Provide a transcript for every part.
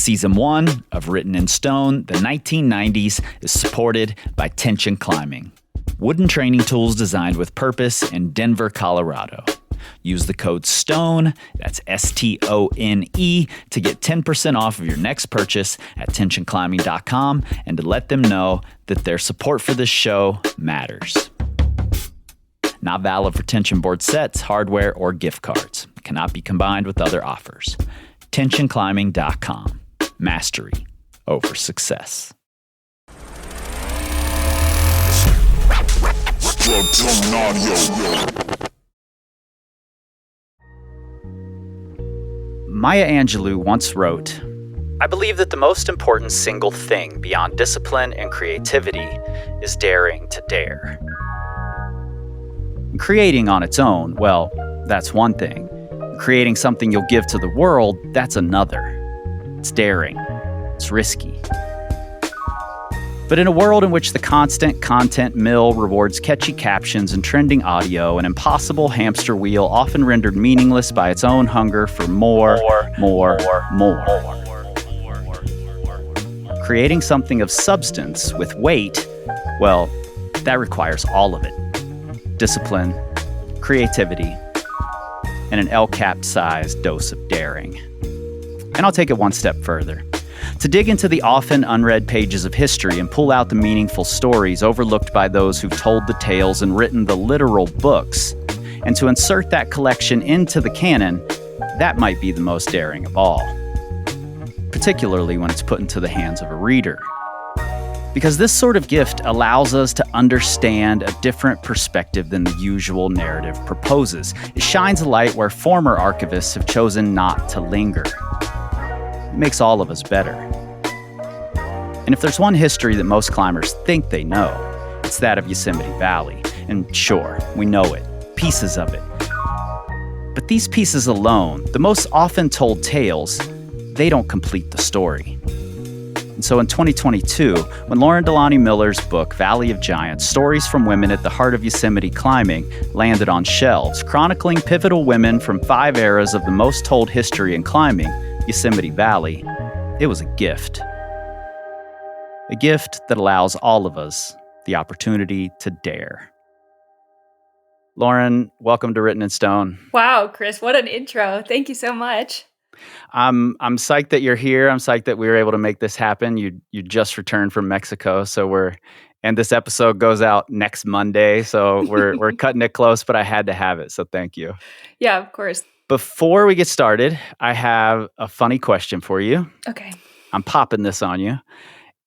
Season 1 of Written in Stone, the 1990s, is supported by Tension Climbing, wooden training tools designed with purpose in Denver, Colorado. Use the code STONE, that's STONE, to get 10% off of your next purchase at tensionclimbing.com and to let them know that their support for this show matters. Not valid for tension board sets, hardware, or gift cards. Cannot be combined with other offers. Tensionclimbing.com. Mastery over success. Maya Angelou once wrote, "I believe that the most important single thing beyond discipline and creativity is daring to dare." Creating on its own, well, that's one thing. Creating something you'll give to the world, that's another. It's daring. It's risky. But in a world in which the constant content mill rewards catchy captions and trending audio, an impossible hamster wheel often rendered meaningless by its own hunger for more. Creating something of substance with weight, well, that requires all of it. Discipline, creativity, and an L-cap-sized dose of daring. And I'll take it one step further. To dig into the often unread pages of history and pull out the meaningful stories overlooked by those who've told the tales and written the literal books, and to insert that collection into the canon, that might be the most daring of all. Particularly when it's put into the hands of a reader. Because this sort of gift allows us to understand a different perspective than the usual narrative proposes. It shines a light where former archivists have chosen not to linger. It makes all of us better. And if there's one history that most climbers think they know, it's that of Yosemite Valley. And sure, we know it, pieces of it. But these pieces alone, the most often told tales, they don't complete the story. And so in 2022, when Lauren DeLaunay Miller's book, Valley of Giants, Stories from Women at the Heart of Yosemite Climbing, landed on shelves, chronicling pivotal women from 5 eras of the most told history in climbing, Yosemite Valley, it was a gift. A gift that allows all of us the opportunity to dare. Lauren, welcome to Written in Stone. Wow, Kris, what an intro. Thank you so much. I'm psyched that you're here. I'm psyched that we were able to make this happen. You just returned from Mexico, and this episode goes out next Monday, so we're cutting it close, but I had to have it, so thank you. Yeah, of course. Before we get started, I have a funny question for you. Okay. I'm popping this on you.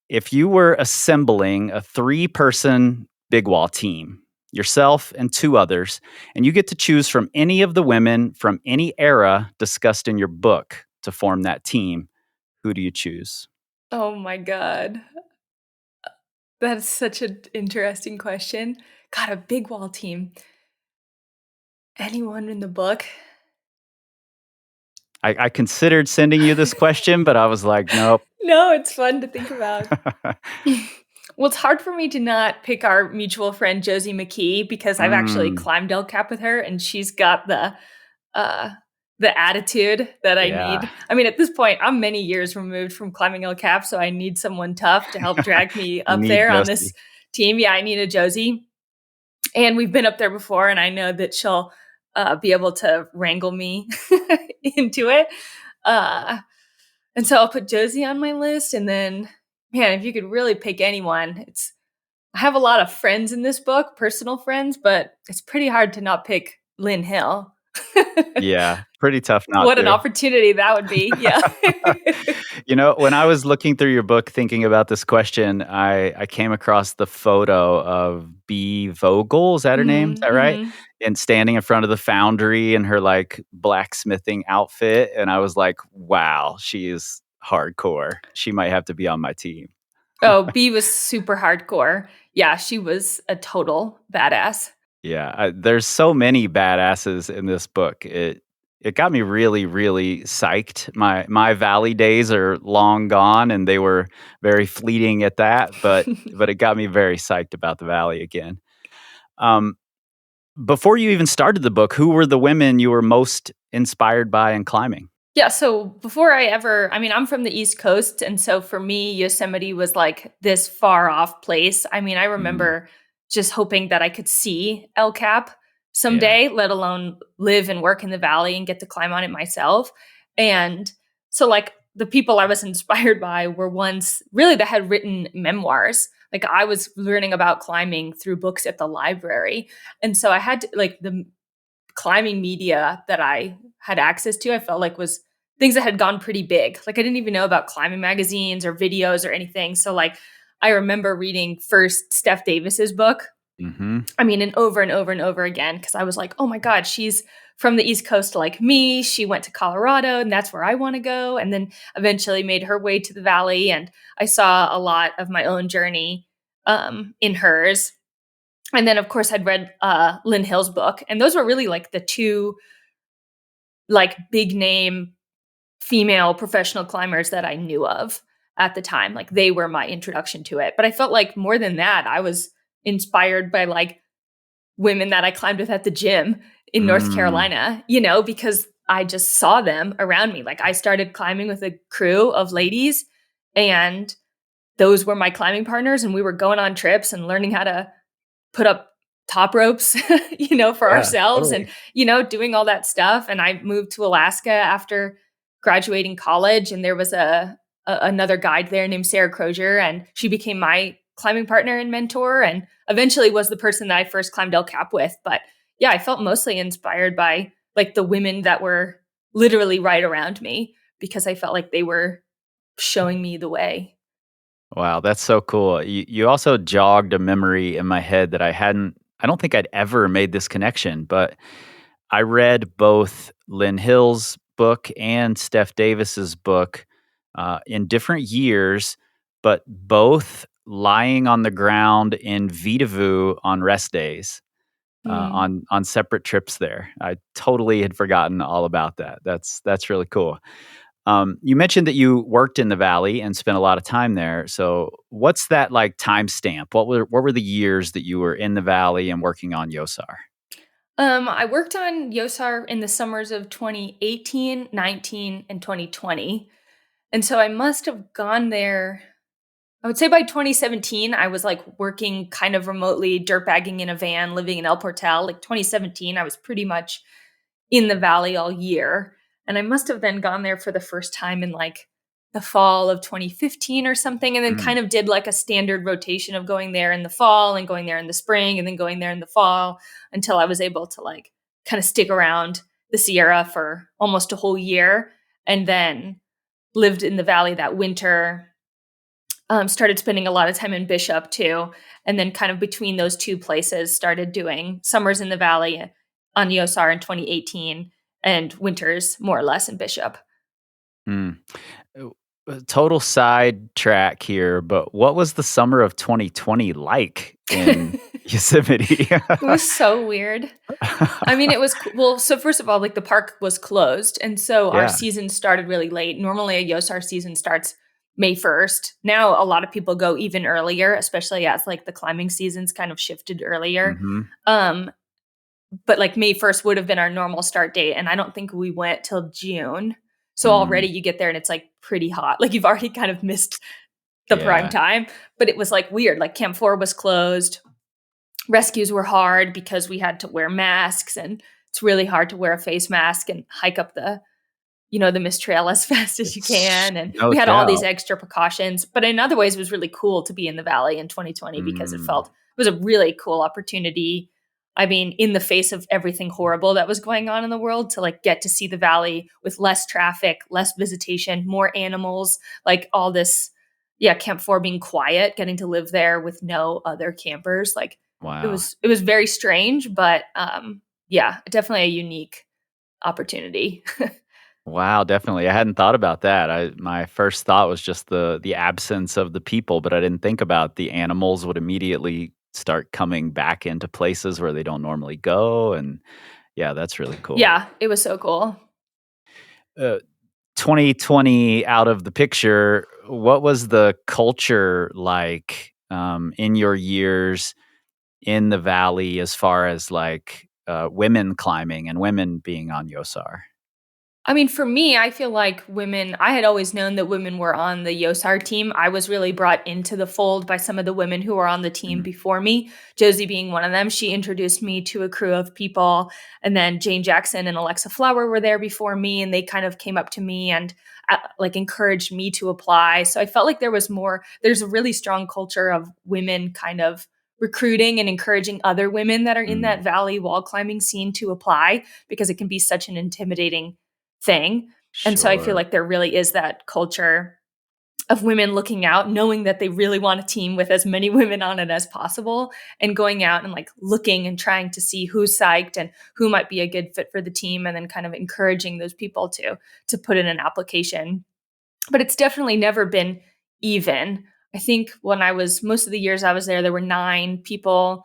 If you were assembling a 3-person big wall team, yourself and 2 others, and you get to choose from any of the women from any era discussed in your book to form that team, who do you choose? Oh my God. That's such an interesting question. God, a big wall team. Anyone in the book? I considered sending you this question, but I was like, nope. No, it's fun to think about. Well, it's hard for me to not pick our mutual friend, Josie McKee, because I've actually climbed El Cap with her, and she's got the attitude that I need. I mean, at this point, I'm many years removed from climbing El Cap, so I need someone tough to help drag me up there Josie. On this team. Yeah, I need a Josie. And we've been up there before, and I know that she'll be able to wrangle me into it. And so I'll put Josie on my list, and then, man, if you could really pick anyone, I have a lot of friends in this book, personal friends, but it's pretty hard to not pick Lynn Hill. Yeah, pretty tough not What to. An opportunity that would be, yeah. When I was looking through your book thinking about this question, I came across the photo of Bee Vogel, is that her name? Is that right? Mm-hmm. And standing in front of the foundry in her blacksmithing outfit, and I was like, wow, she is hardcore. She might have to be on my team. Oh, Bee was super hardcore. Yeah, she was a total badass. Yeah, there's so many badasses in this book. It got me really, really psyched. My Valley days are long gone, and they were very fleeting at that. But it got me very psyched about the Valley again. Before you even started the book, who were the women you were most inspired by in climbing? Yeah, so before I'm from the East Coast, and so for me, Yosemite was like this far off place. I mean, I Mm, remember just hoping that I could see El Cap yeah. someday, let alone live and work in the valley and get to climb on it myself. And so, like, the people I was inspired by were ones really that had written memoirs. Like, I was learning about climbing through books at the library. And so I had to, like, the climbing media that I had access to, I felt like was things that had gone pretty big. Like I didn't even know about climbing magazines or videos or anything. So like I remember reading first Steph Davis's book. Hmm. I mean, and over and over and over again, because I was like, oh my God, she's from the East Coast like me. She went to Colorado and that's where I want to go. And then eventually made her way to the valley. And I saw a lot of my own journey in hers. And then of course I'd read Lynn Hill's book. And those were really like the two like big name female professional climbers that I knew of at the time. Like they were my introduction to it. But I felt like more than that, I was inspired by like women that I climbed with at the gym in North Mm, Carolina, because I just saw them around me. Like I started climbing with a crew of ladies and those were my climbing partners and we were going on trips and learning how to put up top ropes, for yeah, ourselves and, totally. doing all that stuff. And I moved to Alaska after graduating college and there was another guide there named Sarah Crozier and she became my climbing partner and mentor and eventually was the person that I first climbed El Cap with. But yeah, I felt mostly inspired by like the women that were literally right around me because I felt like they were showing me the way. Wow, that's so cool. You also jogged a memory in my head that I don't think I'd ever made this connection, but I read both Lynn Hill's book and Steph Davis's book in different years, but both lying on the ground in Vitavu on rest days, Mm. on separate trips there. I totally had forgotten all about that. That's really cool. You mentioned that you worked in the valley and spent a lot of time there. So, what's that like timestamp? What were the years that you were in the valley and working on YOSAR? I worked on YOSAR in the summers of 2018, 19, and 2020. And so I must have gone there. I would say by 2017, I was like working kind of remotely, dirtbagging in a van, living in El Portal. Like 2017, I was pretty much in the valley all year. And I must have then gone there for the first time in like the fall of 2015 or something. And then Mm, kind of did like a standard rotation of going there in the fall and going there in the spring and then going there in the fall until I was able to like kind of stick around the Sierra for almost a whole year. And then lived in the valley that winter. Started spending a lot of time in Bishop too. And then kind of between those two places, started doing summers in the valley on YOSAR in 2018 and winters more or less in Bishop. mm. Total side track here, but what was the summer of 2020 like in It Yosemite? was so weird. I mean, it was well. So first of all, like the park was closed, and so our Yeah. season started really late. Normally, a YOSAR season starts May 1st. Now, a lot of people go even earlier, especially as like the climbing seasons kind of shifted earlier. Mhm. Um, but like May 1st would have been our normal start date, and I don't think we went till June. So Mm, already you get there and it's like pretty hot. Like you've already kind of missed the prime yeah. time. But it was like weird. Like Camp 4 was closed. Rescues were hard because we had to wear masks and it's really hard to wear a face mask and hike up the mist trail as fast as you It's can. And no we had all these doubt. extra precautions. But in other ways, it was really cool to be in the valley in 2020 because Mm, it was a really cool opportunity. I mean, in the face of everything horrible that was going on in the world, to like get to see the valley with less traffic, less visitation, more animals, like all this. Yeah, Camp 4 being quiet, getting to live there with no other campers. Like it wow. was it was very strange, but yeah, definitely a unique opportunity. Wow, definitely. I hadn't thought about that. My first thought was just the absence of the people, but I didn't think about the animals would immediately start coming back into places where they don't normally go, and yeah, that's really cool. Yeah, it was so cool. Uh, 2020 out of the picture, what was the culture like, in your years in the valley as far as, like, women climbing and women being on YOSAR? I mean, for me, I feel like I had always known that women were on the YOSAR team. I was really brought into the fold by some of the women who were on the team Mhm. before me, Josie being one of them. She introduced me to a crew of people. And then Jane Jackson and Alexa Flower were there before me. And they kind of came up to me and like encouraged me to apply. So I felt like there's a really strong culture of women kind of recruiting and encouraging other women that are in Mm, that valley wall climbing scene to apply because it can be such an intimidating thing. And so I feel sure. like there really is that culture of women looking out, knowing that they really want a team with as many women on it as possible, and going out and like looking and trying to see who's psyched and who might be a good fit for the team, and then kind of encouraging those people to put in an application. But it's definitely never been even. I think when I was most of the years I was there were 9 people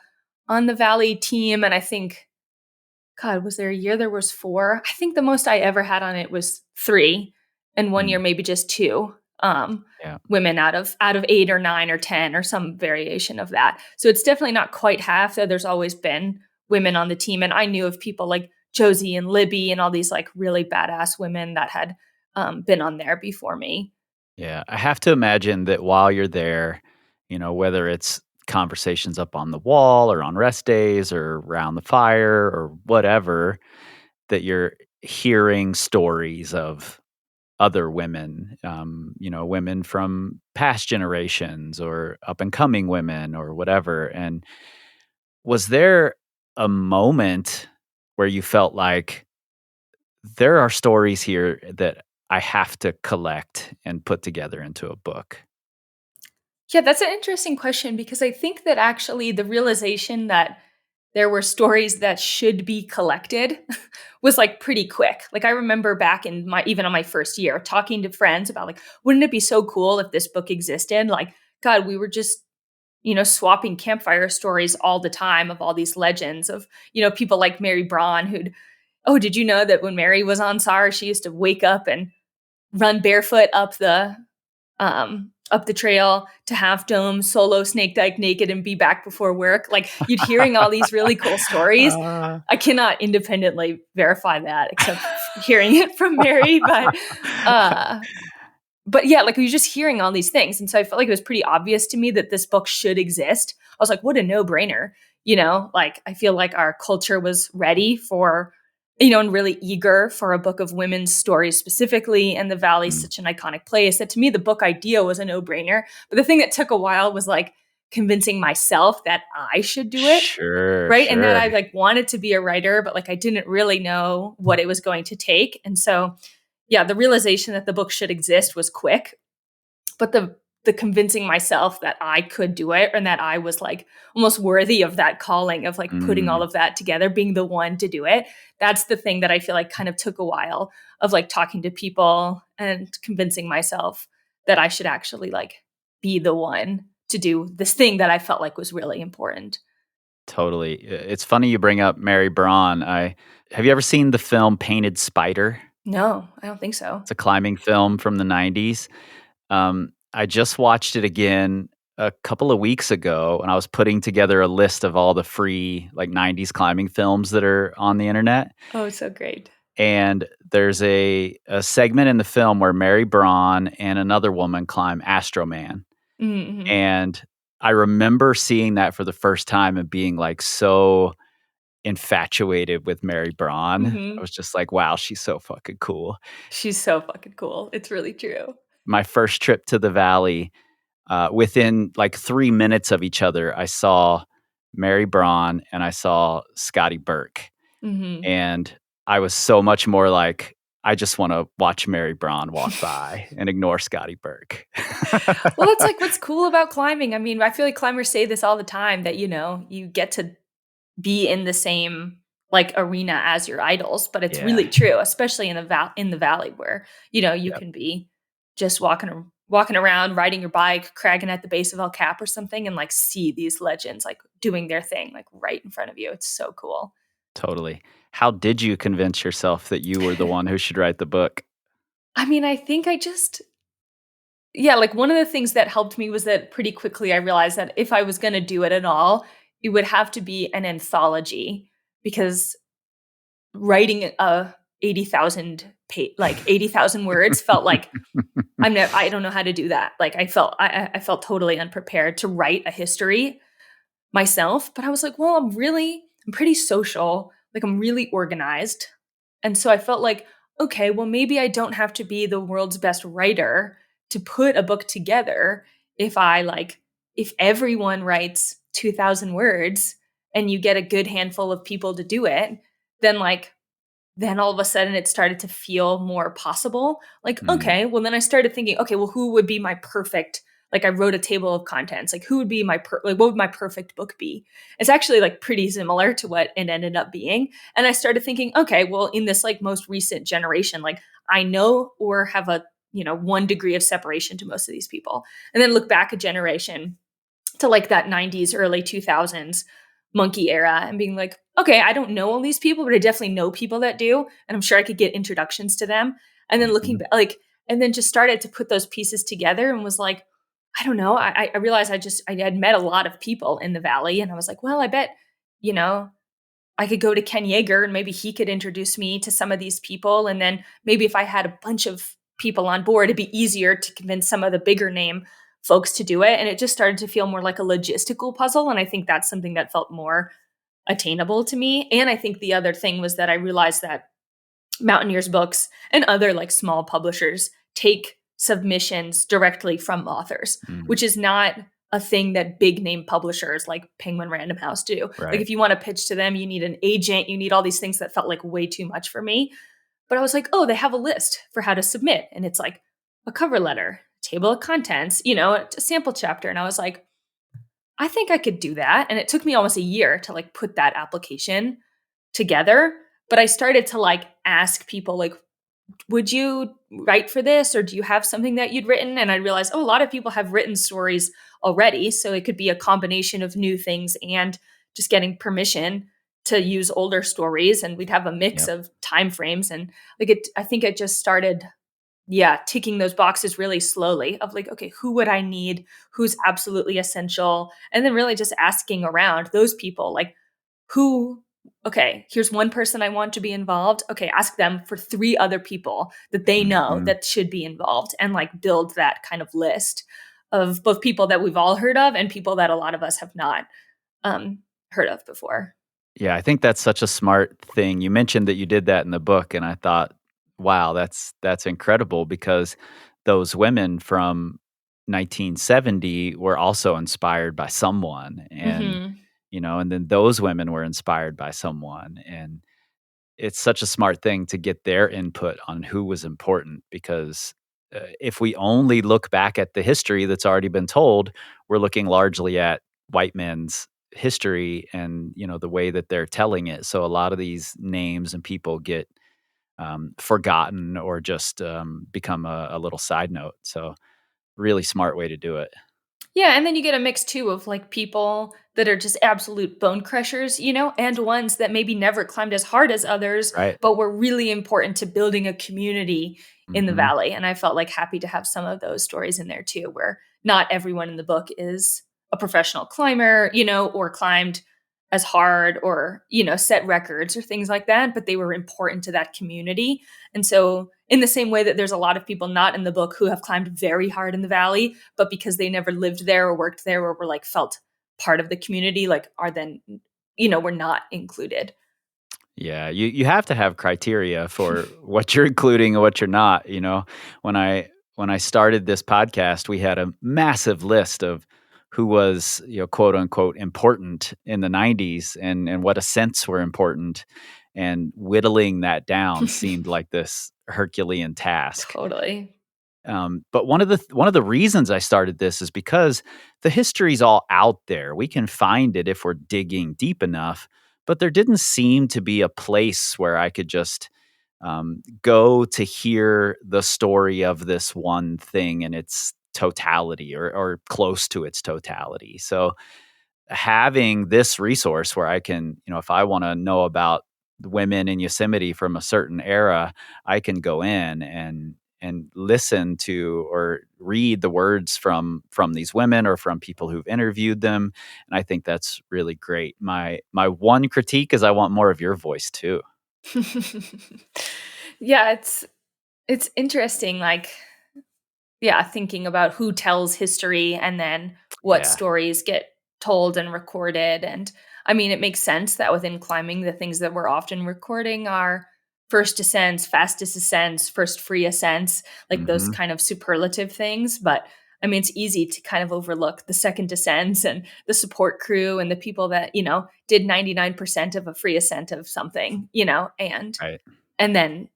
on the Valley team, and I think God, was there a year there was 4? I think the most I ever had on it was 3, and one year Mm, maybe just 2, yeah. women out of 8 or 9 or 10 or some variation of that. So it's definitely not quite half, though there's always been women on the team, and I knew of people like Josie and Libby and all these, like, really badass women that had, been on there before me. Yeah, I have to imagine that while you're there, whether it's conversations up on the wall or on rest days or around the fire or whatever, that you're hearing stories of other women, women from past generations or up and coming women or whatever. And was there a moment where you felt like there are stories here that I have to collect and put together into a book? Yeah, that's an interesting question because I think that actually the realization that there were stories that should be collected was like pretty quick. Like I remember back in even on my first year talking to friends about like, wouldn't it be so cool if this book existed? Like, God, we were just, swapping campfire stories all the time of all these legends of, people like Mary Braun oh, did you know that when Mary was on SAR, she used to wake up and run barefoot up the trail to Half Dome, solo Snake Dyke naked, and be back before work. Like you'd hearing all these really cool stories. Uh, I cannot independently verify that except hearing it from Mary, uh, but yeah, like we were just hearing all these things, and so I felt like it was pretty obvious to me that this book should exist. I was like, what a no brainer, Like I feel like our culture was ready for and really eager for a book of women's stories specifically. And the Valley's mm, such an iconic place that to me, the book idea was a no brainer. But the thing that took a while was like convincing myself that I should do it. sure, Right. And that sure. I like wanted to be a writer, but like I didn't really know what it was going to take. And so, yeah, the realization that the book should exist was quick, but the convincing myself that I could do it and that I was like almost worthy of that calling of like putting all Mm, of that together, being the one to do it. That's the thing that I feel like kind of took a while of like talking to people and convincing myself that I should actually like be the one to do this thing that I felt like was really important. totally. It's funny you bring up Mary Braun. I Have you ever seen the film Painted Spider? No, I don't think so. It's a climbing film from the 90s. I just watched it again a couple of weeks ago, and I was putting together a list of all the free, like, 90s climbing films that are on the internet, Oh, it's so great. and there's a segment in the film where Mary Braun and another woman climb Astro Man, Mm-hmm. and I remember seeing that for the first time and being, like, so infatuated with Mary Braun. I Mm-hmm. was just like, "Wow, she's so fucking cool." She's so fucking cool. It's really true. My first trip to the valley, within like 3 minutes of each other, I saw Mary Braun and I saw Scotty Burke, Mm-hmm. and I was so much more like, I just wanna watch Mary Braun walk by and ignore Scotty Burke. Well, that's like what's cool about climbing. I mean, I feel like climbers say this all the time that, you get to be in the same like arena as your idols, but it's Yeah, really true, especially in the valley where, you yep, can be just walking around, riding your bike, cragging at the base of El Cap or something and like see these legends like doing their thing like right in front of you. It's so cool. totally. How did you convince yourself that you were the one who should write the book? I mean, I think I just yeah, like one of the things that helped me was that pretty quickly I realized that if I was going to do it at all, it would have to be an anthology because writing 80,000 words felt like I don't know how to do that. Like I felt totally unprepared to write a history myself, but I was like, well, I'm pretty social. Like I'm really organized. And so I felt like, okay, well, maybe I don't have to be the world's best writer to put a book together. If everyone writes 2,000 words and you get a good handful of people to do it, then all of a sudden it started to feel more possible. Like, okay, well, then I started thinking, okay, well, who would be my perfect, like I wrote a table of contents, like who would be what would my perfect book be? It's actually like pretty similar to what it ended up being. And I started thinking, okay, well, in this like most recent generation, like I know or have a, 1 degree of separation to most of these people. And then look back a generation to like that 90s, early 2000s monkey era and being like, okay, I don't know all these people, but I definitely know people that do. And I'm sure I could get introductions to them. And then looking back, and then just started to put those pieces together and was like, I don't know. I realized I had met a lot of people in the Valley. And I was like, well, I bet, I could go to Ken Yeager and maybe he could introduce me to some of these people. And then maybe if I had a bunch of people on board, it'd be easier to convince some of the bigger name folks to do it. And it just started to feel more like a logistical puzzle. And I think that's something that felt more attainable to me. And I think the other thing was that I realized that Mountaineers Books and other like small publishers take submissions directly from authors, which is not a thing that big name publishers like Penguin Random House do. Right. Like if you want to pitch to them, you need an agent, you need all these things that felt like way too much for me. But I was like, oh, they have a list for how to submit. And it's like a cover letter, table of contents, a sample chapter. And I was like, I think I could do that. And it took me almost a year to like put that application together. But I started to like ask people like, would you write for this? Or do you have something that you'd written? And I realized, oh, a lot of people have written stories already. So it could be a combination of new things and just getting permission to use older stories. And we'd have a mix of time frames. And I think it just started ticking those boxes really slowly of like, okay, who would I need? Who's absolutely essential? And then really just asking around those people, like here's one person I want to be involved. Okay, ask them for 3 other people that they know that should be involved and like build that kind of list of both people that we've all heard of and people that a lot of us have not heard of before. Yeah, I think that's such a smart thing. You mentioned that you did that in the book, and I thought, wow, that's incredible because those women from 1970 were also inspired by someone, and and then those women were inspired by someone, and it's such a smart thing to get their input on who was important because if we only look back at the history that's already been told, we're looking largely at white men's history and the way that they're telling it. So a lot of these names and people get forgotten or just become a little side note. So really smart way to do it. Yeah, and then you get a mix too of like people that are just absolute bone crushers, and ones that maybe never climbed as hard as others, Right. but were really important to building a community in the Valley. And I felt like happy to have some of those stories in there too, where not everyone in the book is a professional climber, or climbed as hard or, set records or things like that, but they were important to that community. And so in the same way that there's a lot of people not in the book who have climbed very hard in the Valley, but because they never lived there or worked there or were like felt part of the community, like are then, were not included. Yeah, you have to have criteria for what you're including and what you're not. When I started this podcast, we had a massive list of who was, quote unquote important in the 90s and what ascents were important. And whittling that down seemed like this Herculean task. Totally. But one of the reasons I started this is because the history's all out there. We can find it if we're digging deep enough. But there didn't seem to be a place where I could just go to hear the story of this one thing in its totality or close to its totality. So having this resource where I can, if I want to know about the women in Yosemite from a certain era, I can go in and listen to or read the words from these women or from people who've interviewed them. And I think that's really great. My one critique is I want more of your voice too. Yeah, it's interesting, like, yeah, thinking about who tells history and then what Yeah. stories get told and recorded. And I mean, it makes sense that within climbing, the things that we're often recording are first ascents, fastest ascents, first free ascents, like those Hmm. kind of superlative things. But I mean, it's easy to kind of overlook the second descents and the support crew and the people that, did 99% of a free ascent of something, Right. and then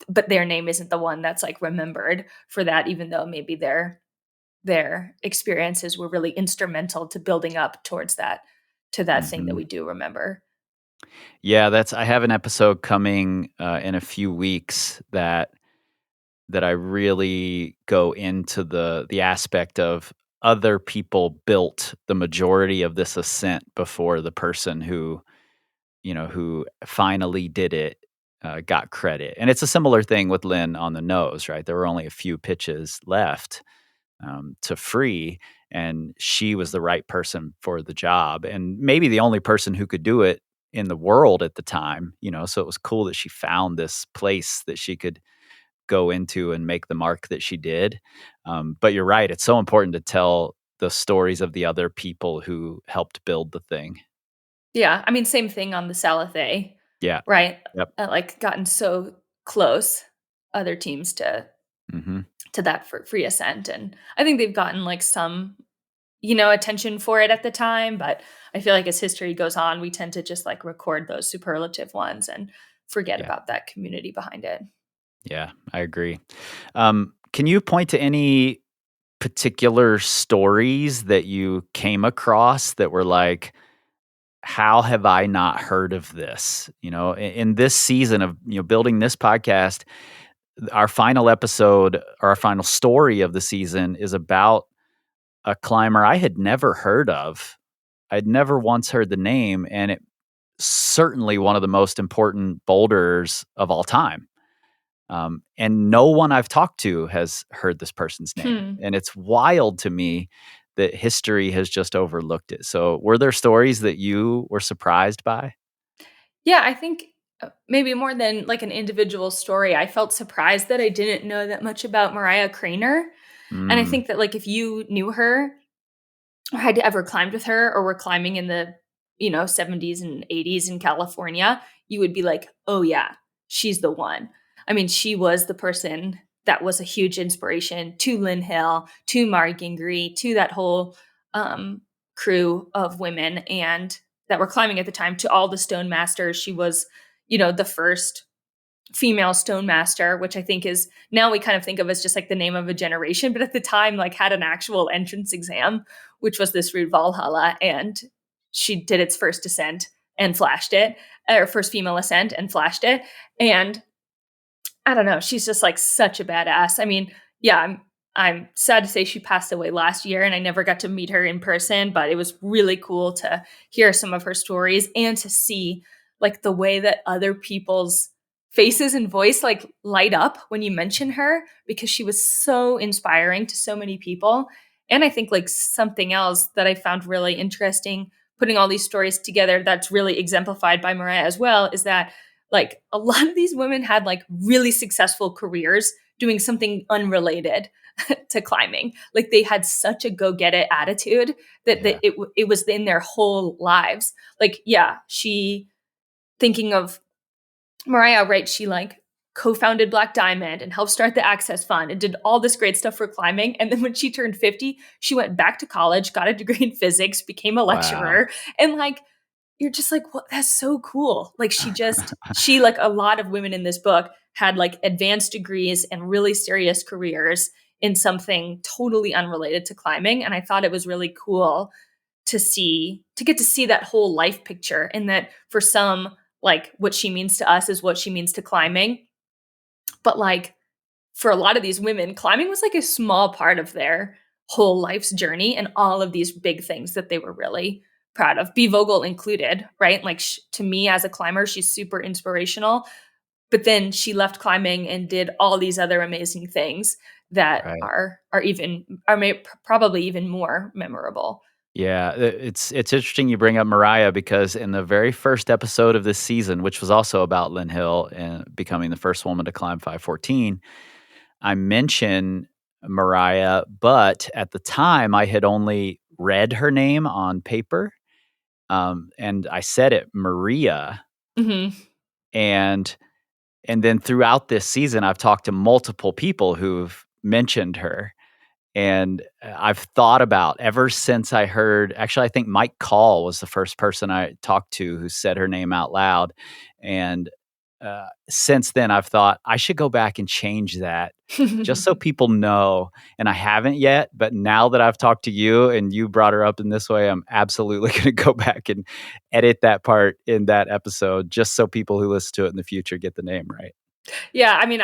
but their name isn't the one that's like remembered for that, even though maybe their experiences were really instrumental to building up towards that to that thing that Hmm. we do remember. Yeah, I have an episode coming in a few weeks that I really go into the aspect of other people built the majority of this ascent before the person who finally did it got credit. And it's a similar thing with Lynn on the nose, right? There were only a few pitches left to free, and she was the right person for the job, and maybe the only person who could do it in the world at the time. So it was cool that she found this place that she could go into and make the mark that she did. But you're right; it's so important to tell the stories of the other people who helped build the thing. Yeah, I mean, same thing on the Salathé, Yeah. right? Yep. Like gotten so close, other teams Hmm. to that for free ascent, and I think they've gotten like some attention for it at the time, but I feel like as history goes on, we tend to just like record those superlative ones and forget Yeah. about that community behind it. Yeah, I agree. Can you point to any particular stories that you came across that were like, how have I not heard of this? In this season of building this podcast, our final episode or our final story of the season is about a climber I had never heard of. I'd never once heard the name, and it certainly one of the most important boulders of all time. And no one I've talked to has heard this person's name. Hmm. And it's wild to me that history has just overlooked it. So, were there stories that you were surprised by? Yeah, I think maybe more than like an individual story, I felt surprised that I didn't know that much about Mariah Craner. And I Mm, think that like if you knew her or had ever climbed with her or were climbing in the 70s and 80s in California, you would be like, oh yeah, she's the one. I mean, she was the person that was a huge inspiration to Lynn Hill, to Mari Gingrey, to that whole crew of women and that were climbing at the time, to all the stone masters. She was the first female stone master, which I think is now we kind of think of as just like the name of a generation, but at the time like had an actual entrance exam, which was this route Valhalla, and she did its first ascent and flashed it, or first female ascent and flashed it, and I don't know. She's just like such a badass. I mean, yeah, I'm sad to say she passed away last year and I never got to meet her in person, but it was really cool to hear some of her stories and to see like the way that other people's faces and voice like light up when you mention her because she was so inspiring to so many people. And I think like something else that I found really interesting putting all these stories together that's really exemplified by Mariah as well is that like a lot of these women had like really successful careers doing something unrelated to climbing. Like they had such a go get it attitude that yeah. it was in their whole lives. Like yeah, she thinking of Mariah, right? She like co-founded Black Diamond and helped start the Access Fund and did all this great stuff for climbing. And then when she turned 50, she went back to college, got a degree in physics, became a Wow. lecturer, and like you're just like, what? That's so cool. Like she like a lot of women in this book had like advanced degrees and really serious careers in something totally unrelated to climbing. And I thought it was really cool to get to see that whole life picture and that for some, like what she means to us is what she means to climbing. But like for a lot of these women, climbing was like a small part of their whole life's journey and all of these big things that they were really proud of, B. Vogel included, right? Like to me as a climber, she's super inspirational. But then she left climbing and did all these other amazing things that Right. are probably even more memorable. Yeah, it's interesting you bring up Mariah because in the very first episode of this season, which was also about Lynn Hill and becoming the first woman to climb 514, I mention Mariah, but at the time I had only read her name on paper, and I said it Maria, Mm-hmm. and then throughout this season, I've talked to multiple people who've mentioned her. And I've thought about ever since I heard, actually, I think Mike Call was the first person I talked to who said her name out loud. And since then, I've thought I should go back and change that just so people know. And I haven't yet. But now that I've talked to you and you brought her up in this way, I'm absolutely going to go back and edit that part in that episode just so people who listen to it in the future get the name right. Yeah, I mean,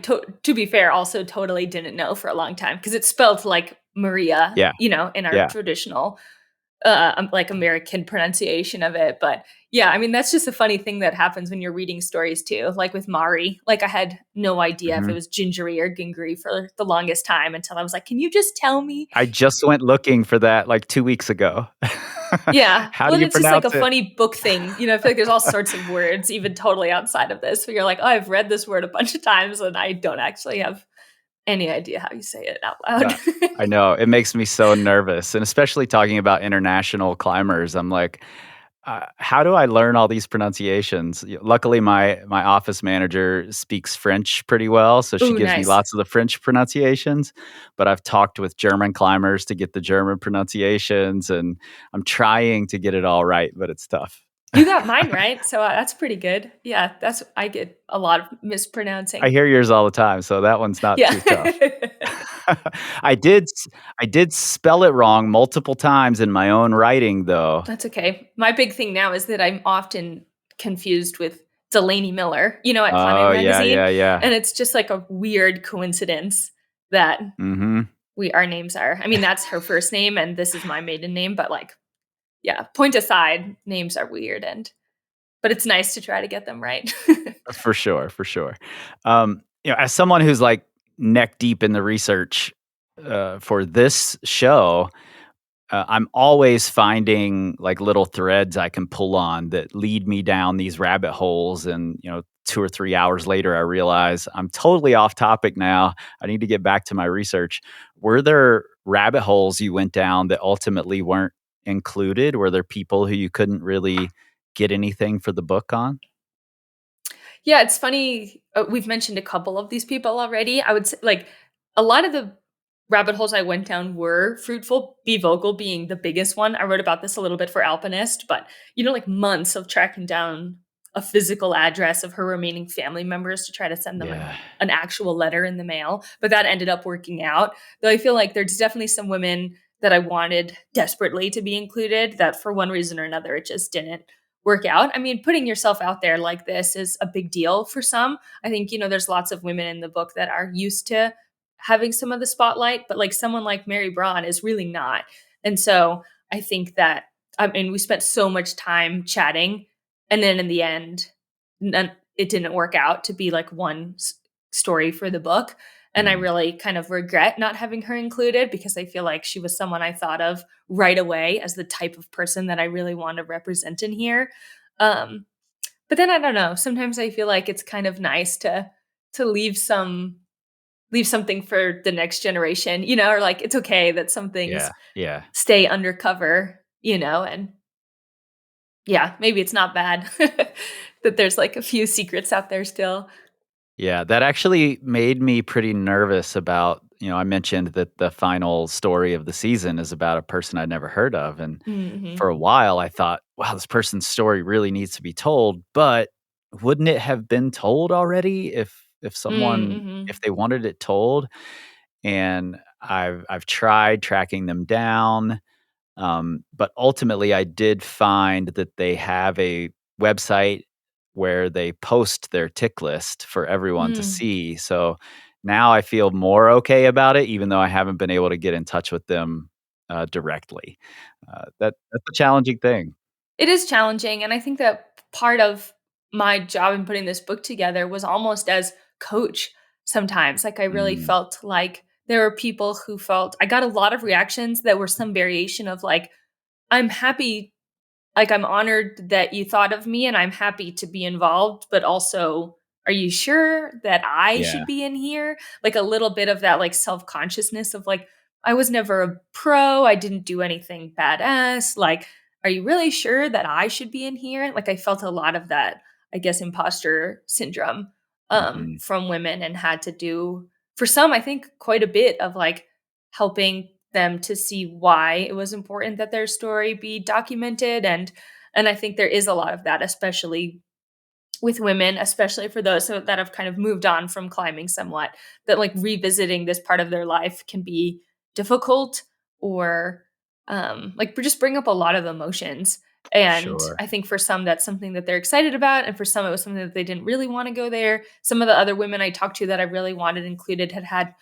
to be fair, also totally didn't know for a long time because it's spelled like Maria, Yeah. in our Yeah. traditional, like American pronunciation of it. But yeah, I mean, that's just a funny thing that happens when you're reading stories too. Like with Mari, like I had no idea if it Mhm. was Gingery or Gingri for the longest time until I was like, can you just tell me? I just went looking for that like 2 weeks ago. Yeah. How Well, do and you it's just like a pronounce it? funny book thing. I feel like there's all sorts of words, even totally outside of this, where you're like, oh, I've read this word a bunch of times and I don't actually have any idea how you say it out loud. I know, it makes me so nervous, and especially talking about international climbers, I'm like, how do I learn all these pronunciations? Luckily, my office manager speaks French pretty well, so she Ooh, gives me nice. lots of the French pronunciations, but I've talked with German climbers to get the German pronunciations, and I'm trying to get it all right, but it's tough. You got mine right, so that's pretty good. Yeah, I get a lot of I mispronouncing. hear yours all the time, so that one's not Yeah. too tough. I did spell it wrong multiple times in my own writing, though. That's okay. My big thing now is that I'm often confused with DeLaunay Miller, at Climbing Oh, yeah, Magazine, yeah, yeah. and it's just like a weird coincidence that Mhm. our names are. I mean, that's her first name and this is my maiden name, but like, yeah, point aside, names are weird but it's nice to try to get them right. For sure, for sure. As someone who's, like, neck deep in the research, for this show, I'm always finding like little threads I can pull on that lead me down these rabbit holes. And, 2 or 3 hours later, I realize I'm totally off topic now. I need to get back to my research. Were there rabbit holes you went down that ultimately weren't included? Were there people who you couldn't really get anything for the book on? Yeah, it's funny. We've mentioned a couple of these people already. I would say, like, a lot of the rabbit holes I went down were fruitful. Be Vogel being the biggest one. I wrote about this a little bit for Alpinist, but like months of tracking down a physical address of her remaining family members to try to send them Yeah. an actual letter in the mail. But that ended up working out. Though I feel like there's definitely some women that I wanted desperately to be included that for one reason or another it just didn't work out. I mean, putting yourself out there like this is a big deal for some. I think, there's lots of women in the book that are used to having some of the spotlight, but like someone like Mary Braun is really not. And so I think that, I mean, we spent so much time chatting, and then in the end, it didn't work out to be like one story for the book. And I Mm. really kind of regret not having her included because I feel like she was someone I thought of right away as the type of person that I really want to represent in here. Um, but then I don't know. Sometimes I feel like it's kind of nice to leave something for the next generation, or like it's okay that some things Yeah. Yeah. stay undercover, and yeah, maybe it's not bad that there's like a few secrets out there still. Yeah, that actually made me pretty nervous about, I mentioned that the final story of the season is about a person I'd never heard of. And for Hmm. a while, I thought, wow, this person's story really needs to be told. But wouldn't it have been told already Mm-hmm. if they wanted it told? And I've tried tracking them down. But ultimately, I did find that they have a website where they post their tick list for everyone to Mm. see. So now I feel more okay about it, even though I haven't been able to get in touch with them directly. That's a challenging thing. It is challenging, and I think that part of my job in putting this book together was almost as coach sometimes. Like, I really Mm, felt like there were people who felt I got a lot of reactions that were some variation of like, I'm happy, like, I'm honored that you thought of me and I'm happy to be involved, but also, are you sure that I Yeah. should be in here? Like a little bit of that like self-consciousness of like, I was never a pro, I didn't do anything badass. Like, are you really sure that I should be in here? Like I felt a lot of that, I guess, imposter syndrome Mhm. from women, and had to do, for some, I think, quite a bit of like helping them to see why it was important that their story be documented. And I think there is a lot of that, especially with women, especially for those that have kind of moved on from climbing somewhat, that like revisiting this part of their life can be difficult, or like just bring up a lot of emotions. And Sure. I think for some, that's something that they're excited about. And for some, it was something that they didn't really want to go there. Some of the other women I talked to that I really wanted included had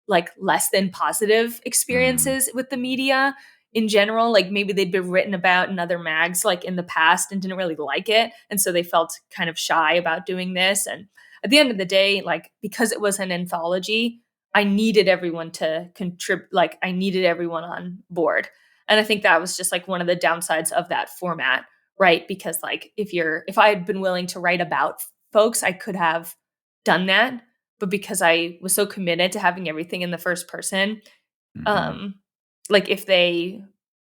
like less than positive Mm. experiences with the media in general. Like maybe they'd been written about in other mags like in the past and didn't really like it, and so they felt kind of shy about doing this. And at the end of the day, like, because it was an anthology, I needed everyone to contribute, like I needed everyone on board. And I think that was just like one of the downsides of that format, right? Because like if I had been willing to write about folks, I could have done that. But because I was so committed to having everything in the first person, Mhm. um like if they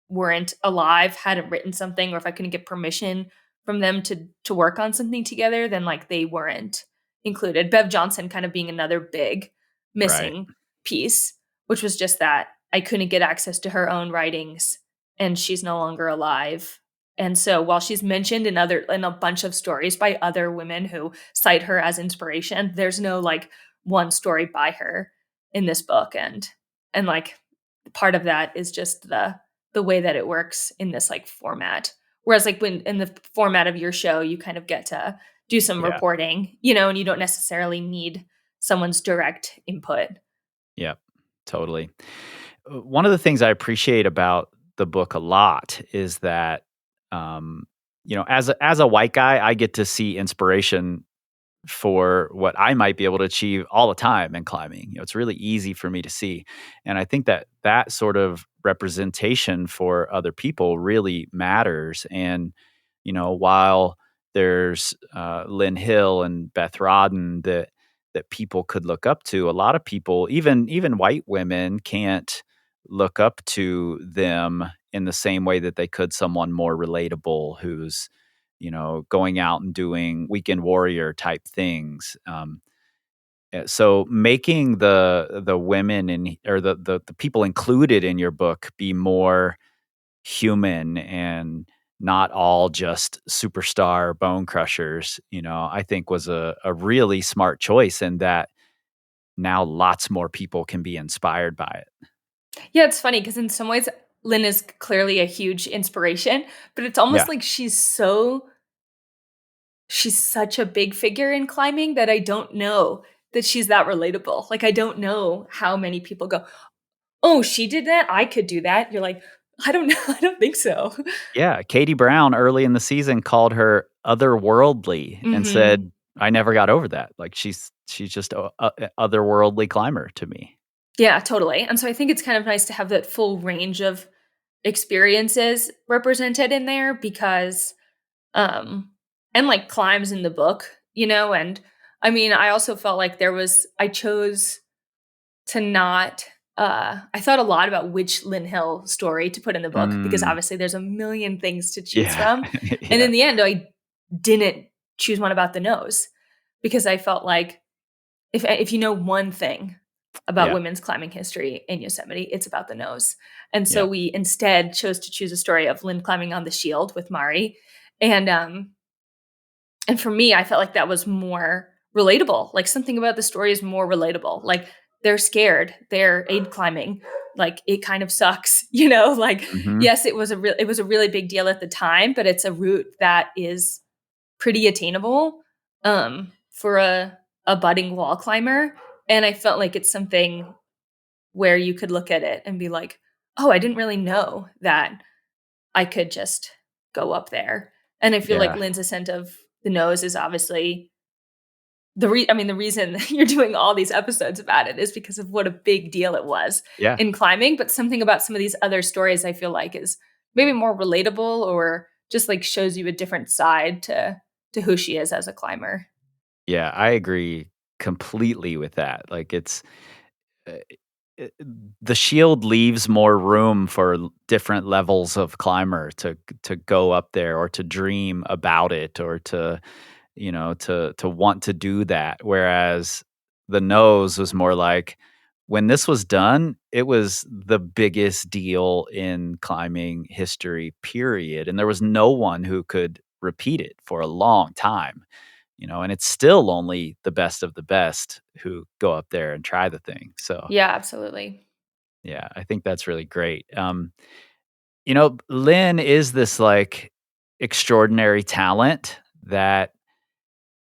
weren't alive, hadn't written something, or if I couldn't get permission from them to work on something together, then like they weren't included. Bev Johnson kind of being another big Right. missing piece, which was just that I couldn't get access to her own writings, and she's no longer alive. And so while she's mentioned in a bunch of stories by other women who cite her as inspiration, there's no like one story by her in this book. And like part of that is just the way that it works in this like format. Whereas like when in the format of your show, you kind of get to do some Yeah. reporting, and you don't necessarily need someone's direct input. Yep. Totally. One of the things I appreciate about the book a lot is that, um, as a white guy, I get to see inspiration for what I might be able to achieve all the time in climbing. It's really easy for me to see. And I think that that sort of representation for other people really matters. And, while there's Lynn Hill and Beth Rodden that people could look up to, a lot of people, even white women, can't look up to them in the same way that they could someone more relatable who's going out and doing weekend warrior type things. So making the women or the people included in your book be more human and not all just superstar bone crushers, I think was a really smart choice, and that now lots more people can be inspired by it. Yeah, it's funny because in some ways Lynn is clearly a huge inspiration, but it's Yeah. almost like she's such a big figure in climbing that I don't know that she's that relatable. Like I don't know how many people go, "Oh, she did that? I could do that." You're like, "I don't know. I don't think so." Yeah, Katie Brown early in the season called her otherworldly and Mhm. said, "I never got over that." Like she's just a otherworldly climber to me. Yeah, totally. And so I think it's kind of nice to have that full range of experiences represented in there because and like climbs in the book, and I mean, I also felt like I chose to not I thought a lot about which Lynn Hill story to put in the book because Mm, obviously there's a million things to choose yeah, from. And yeah, in the end, I didn't choose one about the nose because I felt like if you know one thing about yeah, women's climbing history in Yosemite, it's about the nose. And so yeah, we instead chose to choose a story of Lynn climbing on the shield with Mari. And and for me, I felt like that was more relatable. Like something about the story is more relatable. Like they're scared, they're aid climbing. Like it kind of sucks, like mhm, yes, it was a really big deal at the time, but it's a route that is pretty attainable for a budding wall climber. And I felt like it's something where you could look at it and be like, "Oh, I didn't really know that I could just go up there." And I feel like yeah, Lynn's ascent of the nose is obviously the reason you're doing all these episodes about it is because of what a big deal it was yeah, in climbing. But something about some of these other stories I feel like is maybe more relatable, or just like shows you a different side to who she is as a climber. Yeah, I agree completely with that. Like uh, it the shield leaves more room for different levels of climber to go up there or to dream about it or to, to want to do that. Whereas the nose was more like when this was done, it was the biggest deal in climbing history, period. And there was no one who could repeat it for a long time. And it's still only the best of the best who go up there and try the thing. So Yeah, absolutely. yeah, I think that's really great. Lynn is this like extraordinary talent that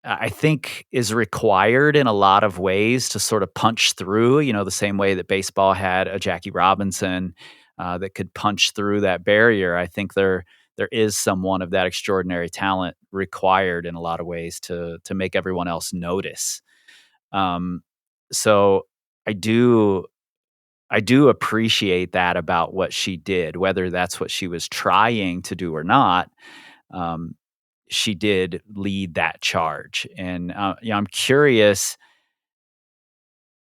I think is required in a lot of ways to sort of punch through, the same way that baseball had a Jackie Robinson that could punch through that barrier. I think there is someone of that extraordinary talent required in a lot of ways to make everyone else notice. Um, so I do I do appreciate that about what she did, whether that's what she was trying to do or not. Um, she did lead that charge, and I'm curious,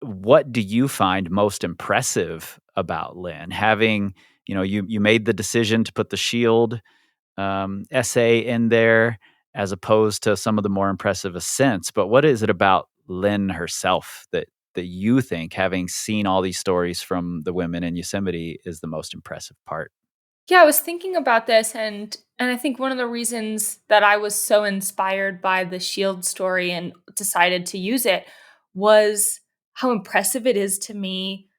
what do you find most impressive about Lynn? Having, you made the decision to put the shield essay in there as opposed to some of the more impressive ascents. But what is it about Lynn herself that you think, having seen all these stories from the women in Yosemite, is the most impressive part? Yeah, I was thinking about this, and I think one of the reasons that I was so inspired by the Shield story and decided to use it was how impressive it is to me,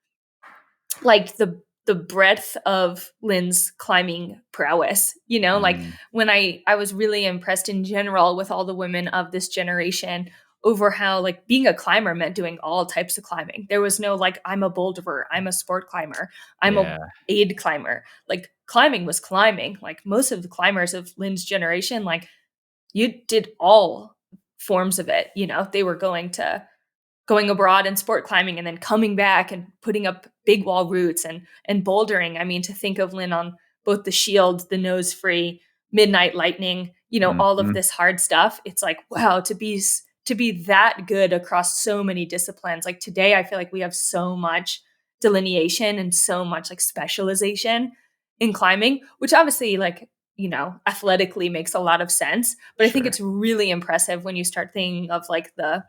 like the breadth of Lynn's climbing prowess. Like Mm, when I was really impressed in general with all the women of this generation over how like being a climber meant doing all types of climbing. There was no like I'm a boulderer, I'm a sport climber, I'm a yeah. aid climber. Like climbing was climbing. Like most of the climbers of Lynn's generation, like you did all forms of it. They were going abroad and sport climbing and then coming back and putting up big wall routes and bouldering. I mean, to think of Lynn on both the shield, the nose free, midnight lightning, all of Mhm. this hard stuff. It's like, wow, to be that good across so many disciplines. Like today, I feel like we have so much delineation and so much like specialization in climbing, which obviously like, athletically makes a lot of sense. But I think Sure. it's really impressive when you start thinking of like the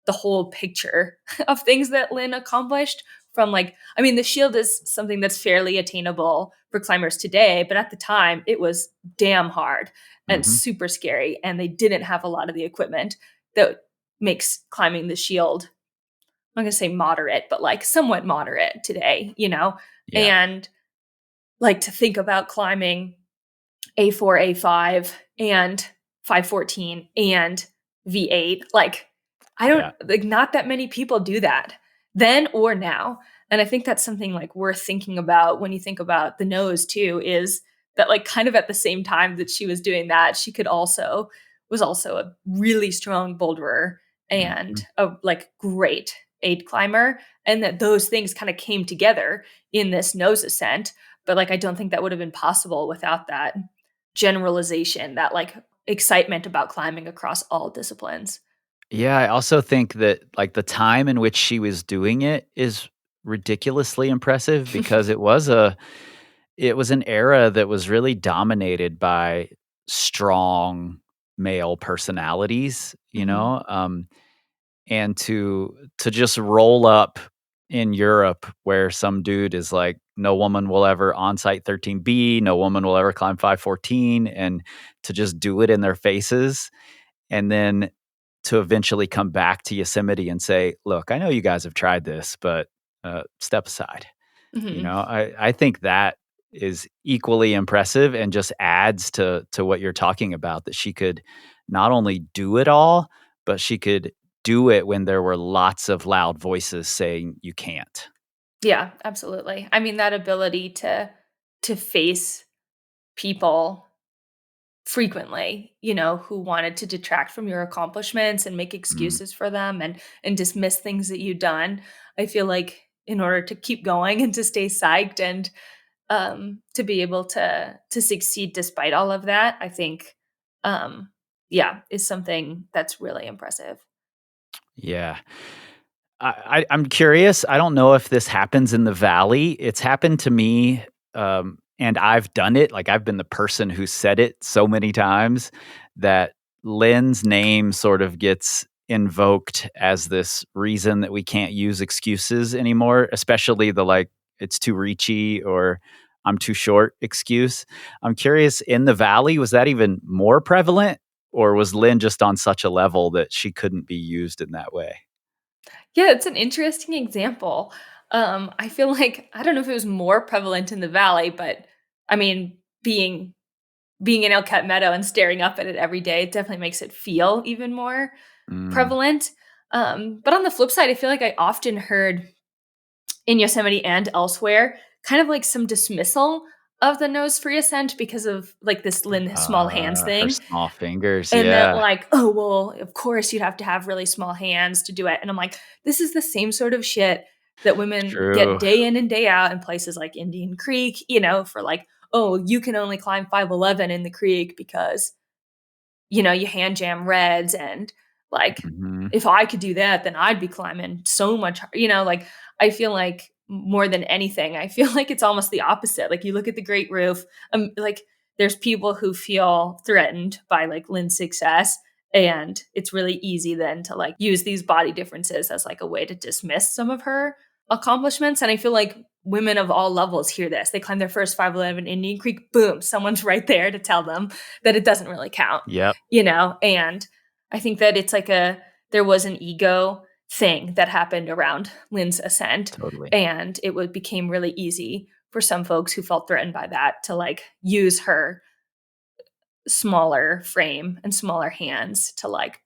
whole picture of things that Lynn accomplished. From like, I mean, the shield is something that's fairly attainable for climbers today, but at the time it was damn hard and Mhm. super scary. And they didn't have a lot of the equipment that makes climbing the shield, I'm going to say moderate, but like somewhat moderate today. Yeah. And like to think about climbing A4, A5, and 514 and V8. Like, I don't Yeah. like not that many people do that then or now. And I think that's something like worth thinking about when you think about the nose too, is that like kind of at the same time that she was doing that, she was also a really strong boulderer and Mhm. a like great aid climber. And that those things kind of came together in this nose ascent. But like I don't think that would have been possible without that generalization, that like excitement about climbing across all disciplines. Yeah, I also think that, like, the time in which she was doing it is ridiculously impressive because it was an era that was really dominated by strong male personalities, Mhm. and to just roll up in Europe where some dude is like, "No woman will ever on-site 13B, no woman will ever climb 514," and to just do it in their faces, and then to eventually come back to Yosemite and say, "Look, I know you guys have tried this, but, step aside." Mhm. I think that is equally impressive and just adds to what you're talking about, that she could not only do it all, but she could do it when there were lots of loud voices saying, "You can't." Yeah, absolutely. I mean, that ability to face people frequently, who wanted to detract from your accomplishments and make Mm, excuses for them and dismiss things that you've done. I feel like in order to keep going and to stay psyched and to be able to succeed despite all of that, I think, is something that's really impressive. Yeah. I'm curious. I don't know if this happens in the valley. It's happened to me, and I've done it. Like I've been the person who said it so many times that Lynn's name sort of gets invoked as this reason that we can't use excuses anymore, especially the like it's too reachy or I'm too short excuse. I'm curious, in the valley, was that even more prevalent, or was Lynn just on such a level that she couldn't be used in that way? Yeah, it's an interesting example. I feel like I don't know if it was more prevalent in the valley, but I mean, being in El Cat Meadow and staring up at it every day, it definitely makes it feel even more Mm. prevalent. But on the flip side, I feel like I often heard in Yosemite and elsewhere, kind of like some dismissal of the nose free ascent because of like this Lynn small hands Her thing. small fingers, And that yeah. like, oh, well, of course you'd have to have really small hands to do it. And I'm like, this is the same sort of shit that women get True. day in and day out in places like Indian Creek, for like, oh, you can only climb 5'11" in the creek because, you hand jam reds and like Mhm. if I could do that, then I'd be climbing so much, like I feel like more than anything, I feel like it's almost the opposite. Like you look at the Great Roof, like there's people who feel threatened by like Lynn's success. And it's really easy then to like use these body differences as like a way to dismiss some of her accomplishments. And I feel like women of all levels hear this. They climb their first 5'11" Indian Creek, boom, someone's right there to tell them that it doesn't really count, Yep, And I think that it's like there was an ego thing that happened around Lynn's ascent, totally. and became really easy for some folks who felt threatened by that to like use her smaller frame and smaller hands to like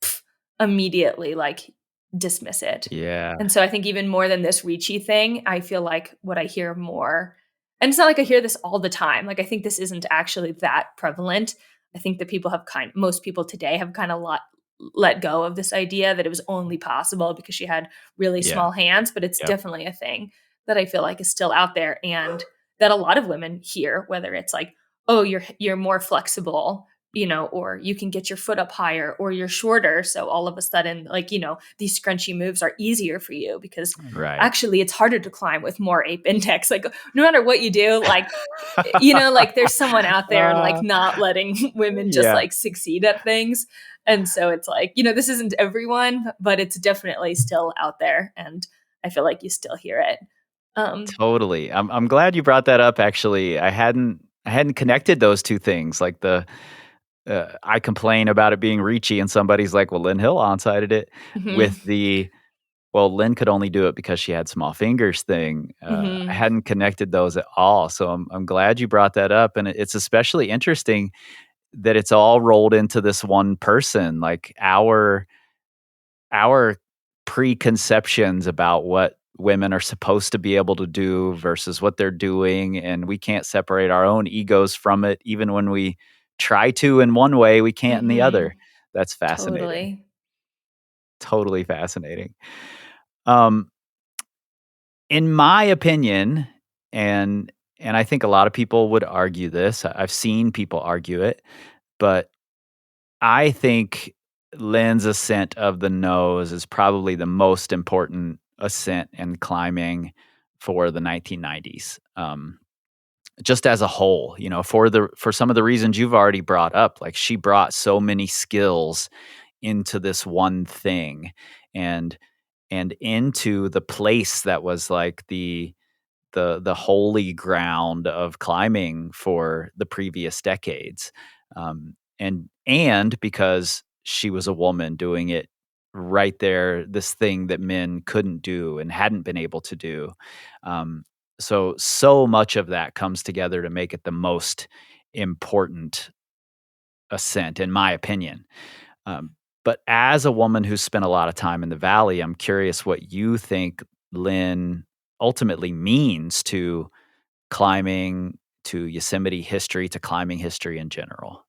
immediately like dismiss it. Yeah, And so I think even more than this Ricci thing, I feel like what I hear more, and it's not like I hear this all the time. Like I think this isn't actually that prevalent. I think that most people today have kind of let go of this idea that it was only possible because she had really yeah, small hands, but it's yep, definitely a thing that I feel like is still out there and that a lot of women hear, whether it's like, oh, you're more flexible, or you can get your foot up higher or you're shorter. So all of a sudden, like, these scrunchy moves are easier for you because right. actually it's harder to climb with more ape index. Like no matter what you do, like, like there's someone out there like Uh, not letting women just yeah, like succeed at things. And so it's like, this isn't everyone, but it's definitely still out there. And I feel like you still hear it. totally. I'm glad you brought that up, actually. I hadn't connected those 2 things, like I complain about it being reachy and somebody's like, "Well, Lynn Hill onside it," Mhm, with well, Lynn could only do it because she had small fingers thing. I mhm, hadn't connected those at all, so I'm glad you brought that up, and it's especially interesting that it's all rolled into this one person, like our preconceptions about what women are supposed to be able to do versus what they're doing, and we can't separate our own egos from it. Even when we try to in one way, we can't in the other. mhm. That's fascinating. Totally. Totally fascinating. Um, in my opinion, and and I think a lot of people would argue this. I've seen people argue it, but I think Lynn's ascent of the nose is probably the most important ascent in climbing for the 1990s. Just as a whole, for some of the reasons you've already brought up, like she brought so many skills into this one thing, and into the place that was like the holy ground of climbing for the previous decades, and because she was a woman doing it right there, this thing that men couldn't do and hadn't been able to do. So much of that comes together to make it the most important ascent, in my opinion. Um, but as a woman who's spent a lot of time in the valley, I'm curious what you think Lynn ultimately means to climbing, to Yosemite history, to climbing history in general.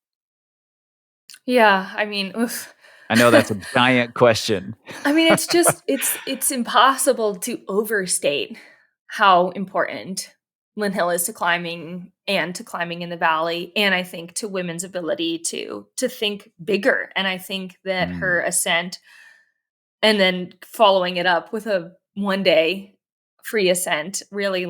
Yeah, I mean, oof. I know that's a giant question. I mean, it's just it's impossible to overstate how important Lynn Hill is to climbing and to climbing in the valley. And I think to women's ability to think bigger. And I think that her ascent and then following it up with a 1-day free ascent really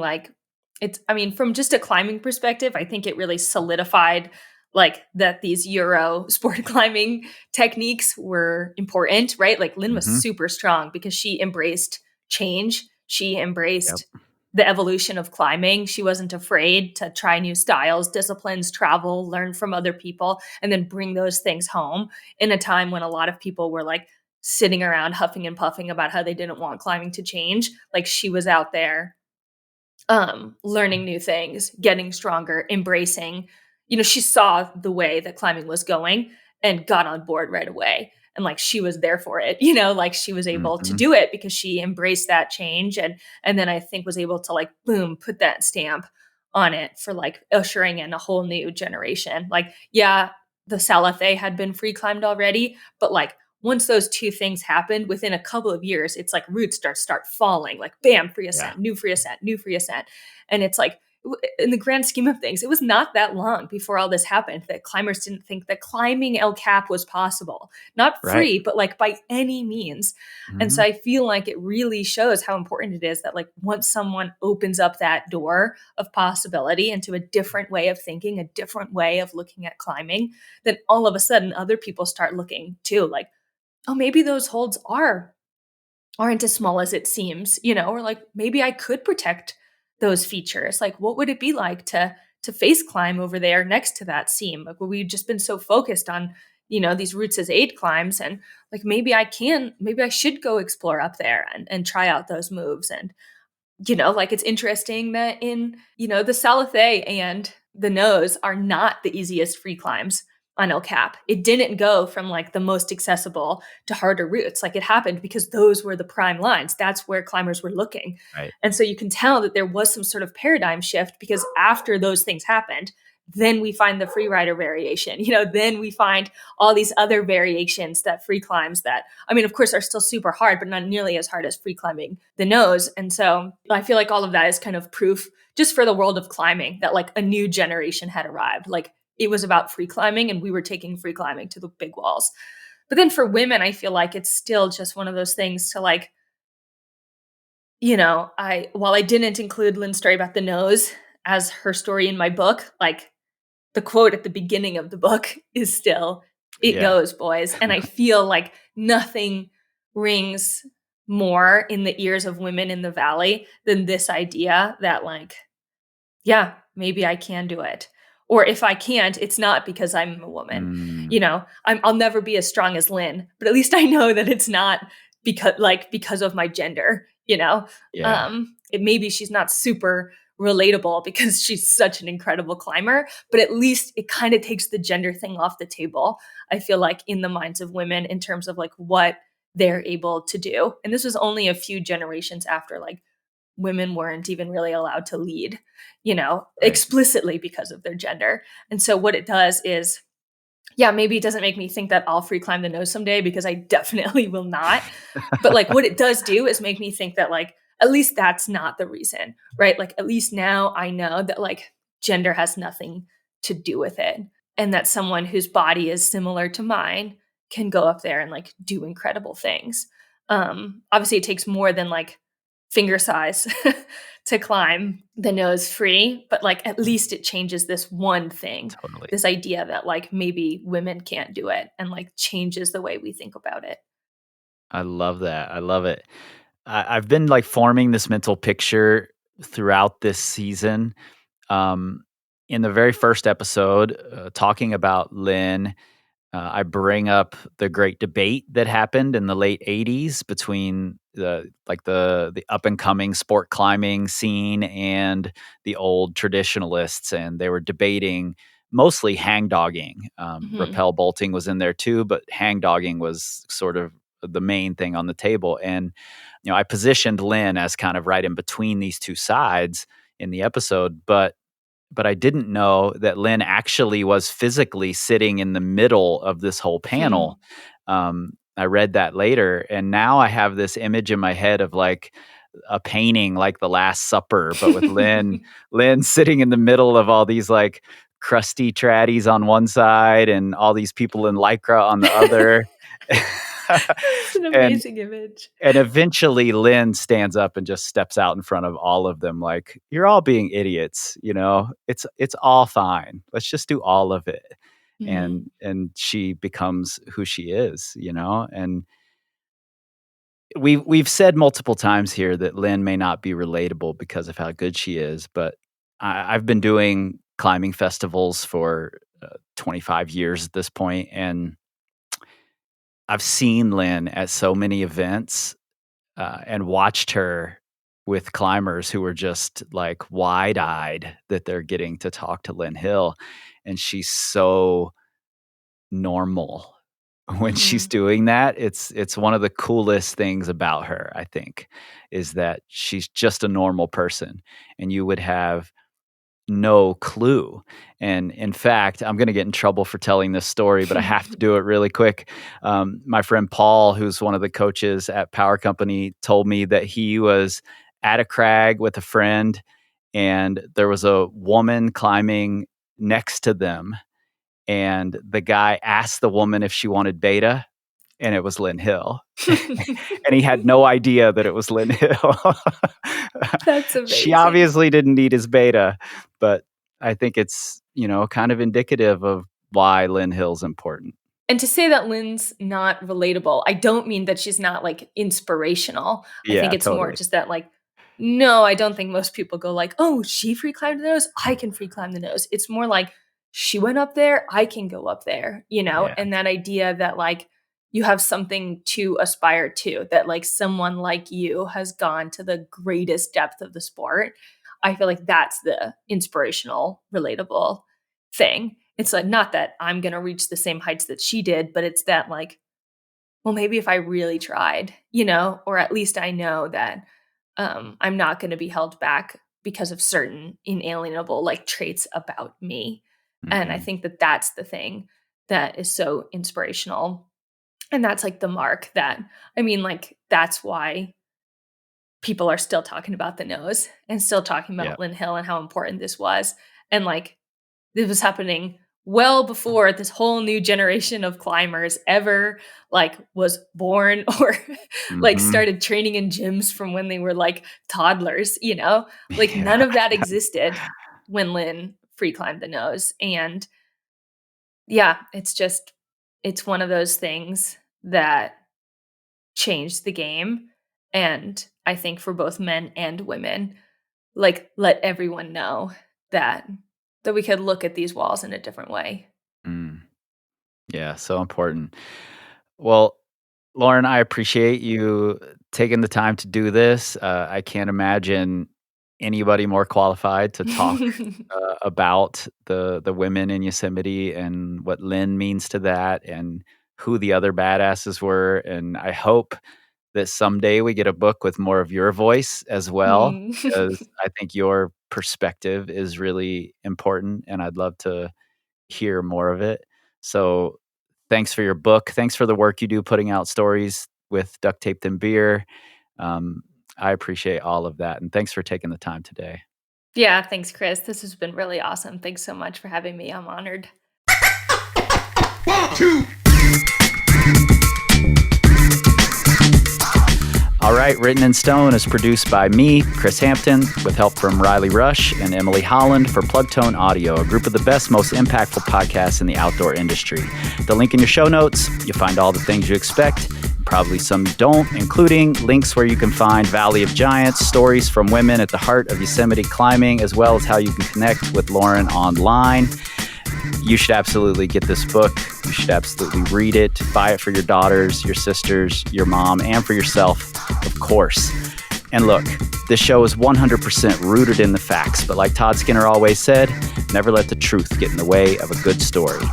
from just a climbing perspective, I think it really solidified like that these Euro sport climbing techniques were important, right? Like Lynn was super strong because she embraced change. She embraced the evolution of climbing. She wasn't afraid to try new styles, disciplines, travel, learn from other people, and then bring those things home in a time when a lot of people were like sitting around huffing and puffing about how they didn't want climbing to change. Like she was out there learning new things, getting stronger, embracing, she saw the way that climbing was going and got on board right away. And like she was there for it, like she was able to do it because she embraced that change and then I think was able to like boom, put that stamp on it for like ushering in a whole new generation. Like, yeah, the Salathé had been free climbed already, but like once those two things happened within a couple of years, it's like roots start falling, like bam, free ascent, new free ascent, new free ascent. And it's like, in the grand scheme of things, it was not that long before all this happened that climbers didn't think that climbing El Cap was possible. Not free, but like by any means. And so I feel like it really shows how important it is that like once someone opens up that door of possibility into a different way of thinking, a different way of looking at climbing, then all of a sudden other people start looking too, like, oh, maybe those holds aren't as small as it seems, or like maybe I could protect those features. Like, what would it be like to face climb over there next to that seam? Like, we've just been so focused on, these roots as aid climbs, and like maybe I should go explore up there and try out those moves. And like it's interesting that in the Salathé and the Nose are not the easiest free climbs on El Cap. It didn't go from like the most accessible to harder routes. Like it happened because those were the prime lines. That's where climbers were looking. Right. And so you can tell that there was some sort of paradigm shift because after those things happened, then we find the free rider variation, then we find all these other variations that free climbs that, I mean, of course, are still super hard, but not nearly as hard as free climbing the Nose. And so I feel like all of that is kind of proof just for the world of climbing that like a new generation had arrived. Like it was about free climbing and we were taking free climbing to the big walls. But then for women, I feel like it's still just one of those things to like, while I didn't include Lynn's story about the Nose as her story in my book, like the quote at the beginning of the book is still, it goes, boys. And I feel like nothing rings more in the ears of women in the valley than this idea that like, yeah, maybe I can do it. Or if I can't, it's not because I'm a woman. I'll never be as strong as Lynn, but at least I know that it's not because of my gender, maybe she's not super relatable because she's such an incredible climber, but at least it kind of takes the gender thing off the table. I feel like in the minds of women in terms of like what they're able to do. And this was only a few generations after like women weren't even really allowed to lead, explicitly because of their gender. And so what it does is, maybe it doesn't make me think that I'll free climb the Nose someday because I definitely will not. But like what it does do is make me think that like, at least that's not the reason, right? Like at least now I know that like gender has nothing to do with it. And that someone whose body is similar to mine can go up there and like do incredible things. Obviously it takes more than like finger size to climb the Nose free, but like at least it changes this one thing, this idea that like maybe women can't do it and like changes the way we think about it. I love that. I love it. I've been like forming this mental picture throughout this season. In the very first episode, talking about Lynn, I bring up the great debate that happened in the late 80s between the up and coming sport climbing scene and the old traditionalists, and they were debating mostly hang dogging. Rappel bolting was in there too, but hang dogging was sort of the main thing on the table. And I positioned Lynn as kind of right in between these two sides in the episode, but I didn't know that Lynn actually was physically sitting in the middle of this whole panel. I read that later, and now I have this image in my head of like a painting like The Last Supper, but with Lynn sitting in the middle of all these like crusty traddies on one side and all these people in Lycra on the other. It's an amazing image. And eventually Lynn stands up and just steps out in front of all of them like, you're all being idiots, it's all fine. Let's just do all of it. Mm-hmm. And she becomes who she is, and we've said multiple times here that Lynn may not be relatable because of how good she is, but I've been doing climbing festivals for 25 years at this point, and I've seen Lynn at so many events and watched her with climbers who were just like wide-eyed that they're getting to talk to Lynn Hill, and she's so normal when she's doing that. It's one of the coolest things about her, I think, is that she's just a normal person, and you would have no clue. And in fact, I'm going to get in trouble for telling this story, but I have to do it really quick. My friend Paul, who's one of the coaches at Power Company, told me that he was at a crag with a friend, and there was a woman climbing next to them. And the guy asked the woman if she wanted beta, and it was Lynn Hill. And he had no idea that it was Lynn Hill. That's amazing. She obviously didn't need his beta, but I think it's, kind of indicative of why Lynn Hill's important. And to say that Lynn's not relatable, I don't mean that she's not like inspirational. I think it's totally. more just that like, no, I don't think most people go like, oh, she free climbed the nose, I can free climb the nose. It's more like, she went up there, I can go up there, Yeah. And that idea that like you have something to aspire to, that like someone like you has gone to the greatest depth of the sport. I feel like that's the inspirational, relatable thing. It's like, not that I'm going to reach the same heights that she did, but it's that like, well, maybe if I really tried, or at least I know that I'm not going to be held back because of certain inalienable like traits about me. Mm-hmm. And I think that that's the thing that is so inspirational. And that's like the mark that, like, that's why people are still talking about the nose and still talking about Lynn Hill and how important this was. And like, this was happening well before this whole new generation of climbers ever like was born or like started training in gyms from when they were like toddlers, like none of that existed when Lynn free climbed the nose. And it's one of those things that changed the game. And I think for both men and women, like let everyone know that we could look at these walls in a different way. Yeah, so important. Well, Lauren, I appreciate you taking the time to do this. I can't imagine anybody more qualified to talk about the women in Yosemite and what Lynn means to that and who the other badasses were. And I hope that someday we get a book with more of your voice as well, because I think your perspective is really important and I'd love to hear more of it. So thanks for your book. Thanks for the work you do putting out stories with Duct Taped in Beer. I appreciate all of that. And thanks for taking the time today. Yeah, thanks, Kris. This has been really awesome. Thanks so much for having me. I'm honored. 1, 2. All right, Written in Stone is produced by me, Kris Hampton, with help from Riley Rush and Emily Holland for Plugtone Audio, a group of the best, most impactful podcasts in the outdoor industry. The link in your show notes, you'll find all the things you expect, probably some you don't, including links where you can find Valley of Giants, stories from women at the Heart of Yosemite Climbing, as well as how you can connect with Lauren online. You should absolutely get this book. You should absolutely read it. Buy it for your daughters, your sisters, your mom, and for yourself, of course. And look, this show is 100% rooted in the facts, but like Todd Skinner always said, never let the truth get in the way of a good story.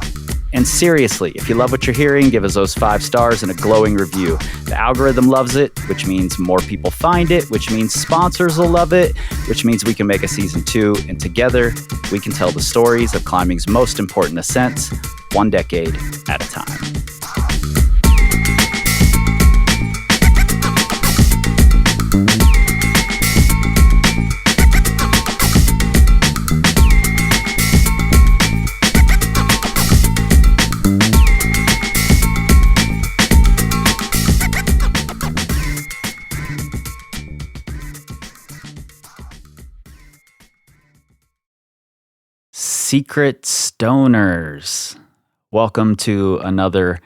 And seriously, if you love what you're hearing, give us those 5 stars and a glowing review. The algorithm loves it, which means more people find it, which means sponsors will love it, which means we can make a season 2, and together we can tell the stories of climbing's most important ascents, 1 decade at a time. Secret Stoners. Welcome to another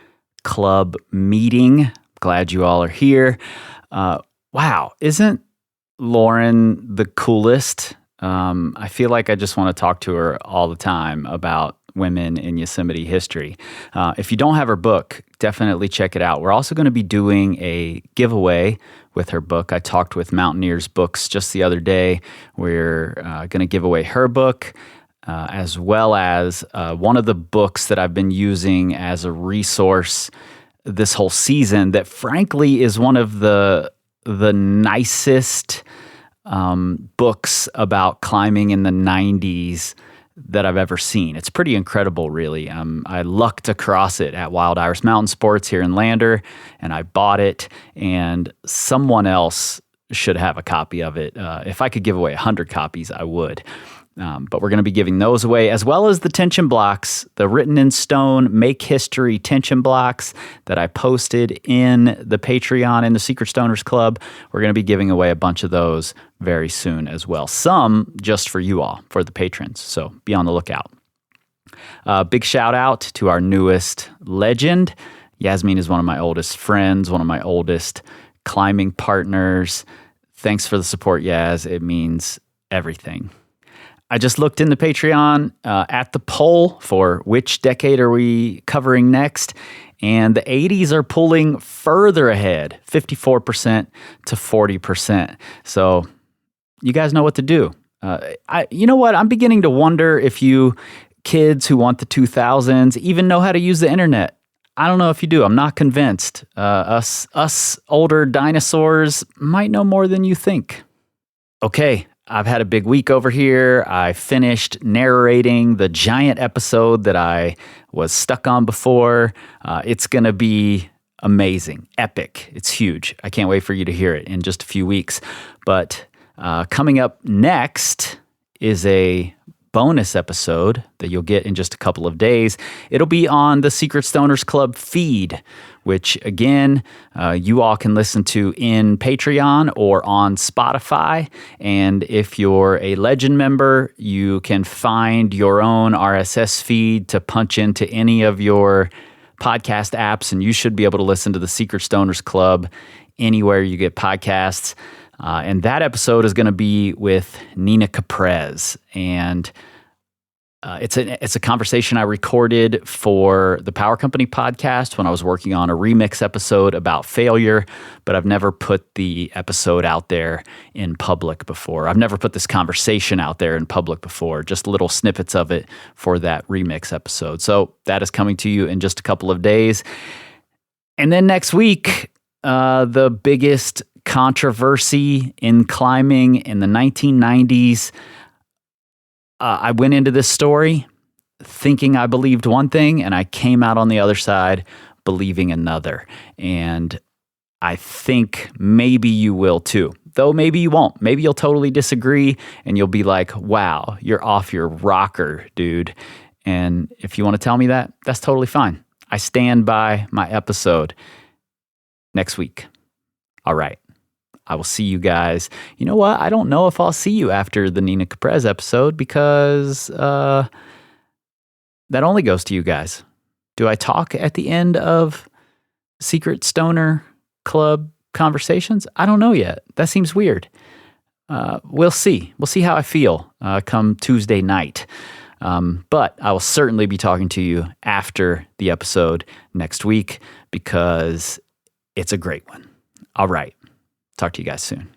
club meeting. Glad you all are here. Wow, isn't Lauren the coolest? I feel like I just want to talk to her all the time about women in Yosemite history. If you don't have her book, definitely check it out. We're also going to be doing a giveaway with her book. I talked with Mountaineers Books just the other day. We're going to give away her book, as well as one of the books that I've been using as a resource this whole season that frankly is one of the nicest books about climbing in the 90s that I've ever seen. It's pretty incredible, really. I lucked across it at Wild Iris Mountain Sports here in Lander, and I bought it, and someone else should have a copy of it. If I could give away 100 copies, I would. But we're going to be giving those away, as well as the tension blocks, the written in stone Make History tension blocks that I posted in the Patreon in the Secret Stoners Club. We're going to be giving away a bunch of those very soon as well. Some just for you all, for the patrons. So be on the lookout. Big shout out to our newest legend. Yasmin is one of my oldest friends, one of my oldest climbing partners. Thanks for the support, Yaz. It means everything. I just looked in the Patreon at the poll for which decade are we covering next, and the 80s are pulling further ahead, 54% to 40%. So you guys know what to do. You know what? I'm beginning to wonder if you kids who want the 2000s even know how to use the internet. I don't know if you do. I'm not convinced. Us older dinosaurs might know more than you think. Okay. I've had a big week over here. I finished narrating the giant episode that I was stuck on before. It's going to be amazing, epic. It's huge. I can't wait for you to hear it in just a few weeks. But coming up next is a bonus episode that you'll get in just a couple of days. It'll be on the Secret Stoners Club feed, which again, you all can listen to in Patreon or on Spotify. And if you're a Legend member, you can find your own RSS feed to punch into any of your podcast apps, and you should be able to listen to the Secret Stoners Club anywhere you get podcasts. And that episode is going to be with Nina Caprez, and it's a conversation I recorded for the Power Company podcast when I was working on a remix episode about failure, but I've never put the episode out there in public before. I've never put this conversation out there in public before, just little snippets of it for that remix episode. So that is coming to you in just a couple of days. And then next week, the biggest controversy in climbing in the 1990s. I went into this story thinking I believed one thing, and I came out on the other side believing another. And I think maybe you will too, though maybe you won't. Maybe you'll totally disagree and you'll be like, wow, you're off your rocker, dude. And if you want to tell me that, that's totally fine. I stand by my episode next week. All right. I will see you guys. You know what? I don't know if I'll see you after the Nina Caprez episode because that only goes to you guys. Do I talk at the end of Secret Stoner Club conversations? I don't know yet. That seems weird. We'll see. We'll see how I feel come Tuesday night. But I will certainly be talking to you after the episode next week because it's a great one. All right. Talk to you guys soon.